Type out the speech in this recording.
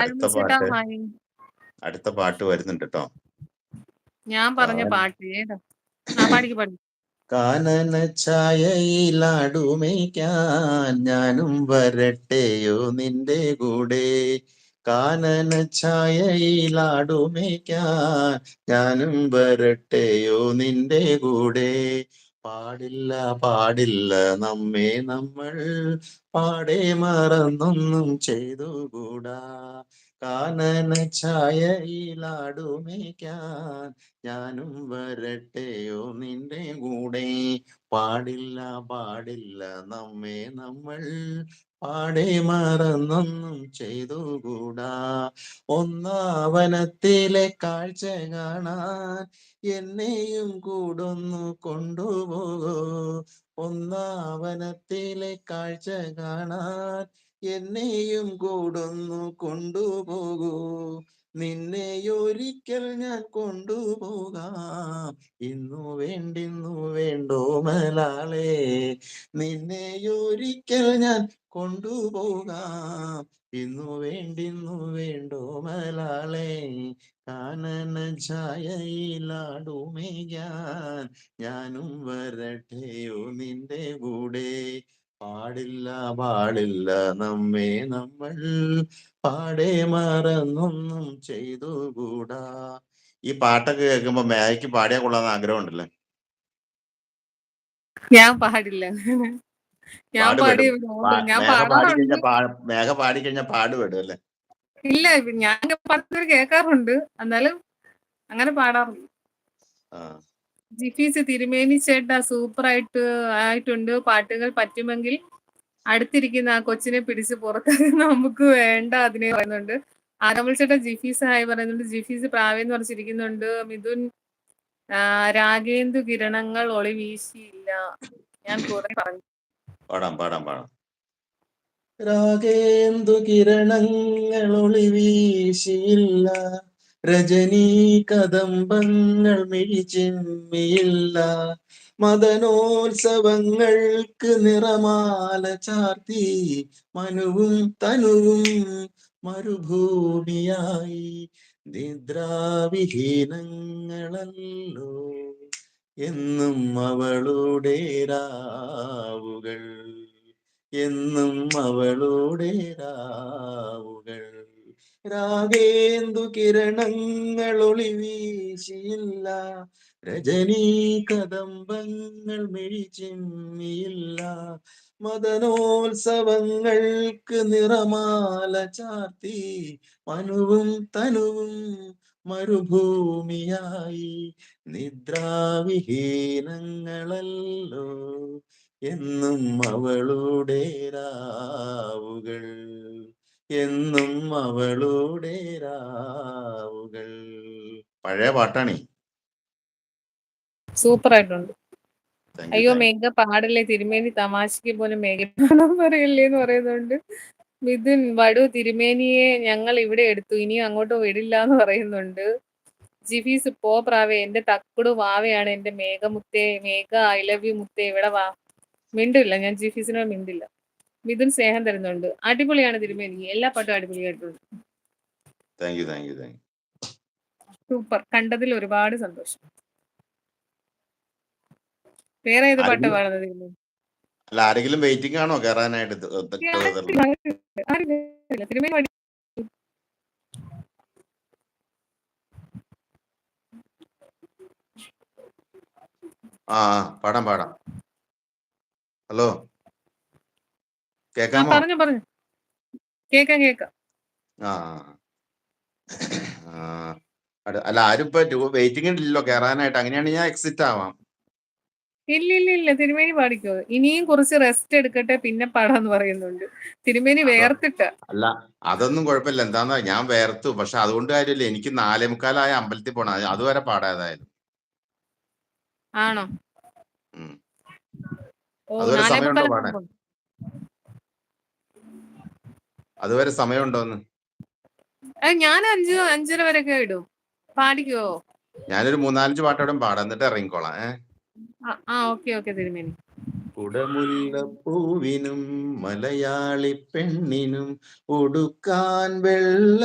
അടുത്ത ചേട്ടാ പാട്ട് ഹായ്. അടുത്ത പാട്ട് വരുന്നുണ്ട് കേട്ടോ. ഞാൻ പറഞ്ഞ പാട്ട് ഏതാ? പാടിക്ക് പാടി. കാനന ഛായയിലാടുമേക്കാൻ ഞാനും വരട്ടെയോ നിന്റെ കൂടെ. കാനന ഛായയിലാടുമേക്കാൻ ഞാനും വരട്ടെയോ നിന്റെ കൂടെ. പാടില്ല പാടില്ല നമ്മെ നമ്മൾ പാടെ മറന്നൊന്നും ചെയ്തുകൂടാ. കാനന ഛായയിലാടുമേക്കാൻ ഞാനും വരട്ടെയോ നിന്റെ കൂടെ. പാടില്ല പാടില്ല നമ്മെ നമ്മൾ പാടെ മറന്നൊന്നും ചെയ്തുകൂടാ. ഒന്നാവനത്തിലെ കാഴ്ച കാണാൻ എന്നെയും കൂടൊന്നു കൊണ്ടുപോകൂ. ഒന്നാവനത്തിലെ കാഴ്ച കാണാൻ എന്നെയും കൂടൊന്നു കൊണ്ടുപോകൂ. നിന്നെയൊരിക്കൽ ഞാൻ കൊണ്ടുപോകാം. ഇന്നു വേണ്ടോ മലാളെ. നിന്നെയൊരിക്കൽ ഞാൻ കൊണ്ടുപോകാം. ഇന്നു വേണ്ടോ മലാളെ. കാനന ഛായയിലാടുമേയാൻ ഞാനും വരട്ടെയോ നിന്റെ കൂടെ. പാടില്ല പാടില്ല നമ്മെ നമ്മൾ പാടെ മറന്നൊന്നും ചെയ്തുകൂടാ. ഈ പാട്ടൊക്കെ കേൾക്കുമ്പോ മേഘയ്ക്ക് പാടിയാ കൊള്ളാന്ന് ആഗ്രഹം ഉണ്ടല്ലേ? ഞാൻ പാടില്ല. ഞാൻ പാടി ഞാൻ പാടാറുണ്ട്. മേഘ പാടിക്കഴിഞ്ഞാൽ പാടുപെടും അല്ലേ? ഇല്ല, ഞാൻ പാടുന്നത് കേൾക്കാറുണ്ട്, എന്നാലും അങ്ങനെ പാടാറുണ്ട്. ജിഫീസ് തിരുമേനി ചേട്ടാ സൂപ്പർ ആയിട്ടുണ്ട് പാട്ടുകൾ. പറ്റുമെങ്കിൽ അടുത്തിരിക്കുന്ന ആ കൊച്ചിനെ പിടിച്ച് പുറത്താക്കി നമുക്ക് വേണ്ട അതിനെ പറയുന്നുണ്ട്. ആരമൽ ചേട്ടാ ജിഫീസ് ഹായ് പറയുന്നുണ്ട്. ജിഫീസ് പ്രാവെന്ന് പറഞ്ഞിരിക്കുന്നുണ്ട്. മിഥുൻ രാഗേന്ദു കിരണങ്ങൾ ഒളി വീശിയില്ല. ഞാൻ കുറെ പറഞ്ഞു. പാടാം. രാഗേന്ദു കിരണങ്ങൾ ഒളി വീശിയില്ല. രജനീ കദംബങ്ങൾ മിഴിച്ചിമ്മിയില്ല. മദനോത്സവങ്ങൾക്ക് നിറമാല ചാർത്തി മനുവും തനുവും മരുഭൂമിയായി. നിദ്രാവിഹീനങ്ങളല്ലോ എന്നും അവളുടെ രാവുകൾ. എന്നും അവളുടെ രാവുകൾ. രാഗേന്ദു കിരണങ്ങൾ ഒളി വീശിയില്ല. രജനീ കദംബങ്ങൾ മിഴിച്ചിമ്മിയില്ല. മദനോത്സവങ്ങൾക്ക് നിറമാല ചാർത്തി മനുവും തനുവും മരുഭൂമിയായി. നിദ്രാവിഹീനങ്ങളല്ലോ എന്നും അവളുടെ രാവുകൾ. എന്നും അവളുടെ രാവുകൾ. പഴയ പാട്ടാണേ. സൂപ്പർ ആയിട്ടുണ്ട്. അയ്യോ മേഘ പാടല്ലേ, തിരുമേനി തമാശക്ക് പോലും മേഘ പാടാൻ പറയല്ലേ എന്ന് പറയുന്നുണ്ട്. മിഥുൻ വടു തിരുമേനിയെ ഞങ്ങൾ ഇവിടെ എടുത്തു, ഇനിയും അങ്ങോട്ട് വിടില്ല എന്ന് പറയുന്നുണ്ട്. ജിഫീസ് പോ പ്രാവേ, എന്റെ തക്കുടു വാവയാണ് എന്റെ മേഘമുത്തേ. മേഘ ഐ ലവ് യു മുത്തേ, ഇവിടെ വാ. മിണ്ടില്ല, ഞാൻ ജിഫീസിനോട് മിണ്ടില്ല. മിഥുൻ സ്നേഹം തരുന്നുണ്ട്. അടിപൊളിയാണ് തിരുമേനി, എല്ലാ പാട്ടും അടിപൊളിയായിട്ടുണ്ട്. സൂപ്പർ, കണ്ടതിൽ ഒരുപാട് സന്തോഷം. വേറെ ഏത് പാട്ട് പാടുന്നത്? അല്ല, ആരെങ്കിലും വെയിറ്റിംഗ് ആണോ കയറാനായിട്ട്? പാടാം. ഹലോ, കേക്കാമോ? പറഞ്ഞു കേക്കാം. അല്ല, ആരും ഇപ്പൊ വെയിറ്റിംഗ് ഇല്ലല്ലോ കയറാനായിട്ട്. അങ്ങനെയാണെങ്കിൽ ഞാൻ എക്സിറ്റ് ആവാം. ഇല്ല, തിരുമേനി പാടിക്കോ. ഇനിയും കുറച്ച് റെസ്റ്റ് എടുക്കട്ടെ, പിന്നെ പാടാന്ന് പറയുന്നുണ്ട്. തിരുമേനി വേർത്തിട്ട. അല്ല, അതൊന്നും കുഴപ്പമില്ല. എന്താന്നാ, ഞാൻ വേർത്തു. പക്ഷെ അതുകൊണ്ട് കാര്യമില്ല, എനിക്ക് 4:45 അമ്പലത്തിൽ പോണം. അതുവരെ പാടാതായാലും. ആണോ? അതുവരെ സമയമുണ്ടോ പാടാൻ? അതുവരെ സമയമുണ്ടോന്ന്? ഞാൻ 5:30 വരെയൊക്കെ ഇടും. പാടിക്കോ? ഞാനൊരു 3-4 പാട്ടോടെ പാടാം, എന്നിട്ട് ഇറങ്ങിക്കോളാം. ഓക്കെ തിരുമേനി. കുടമുല്ലപ്പൂവിനും മലയാളി പെണ്ണിനും ഉടുക്കാൻ വെള്ള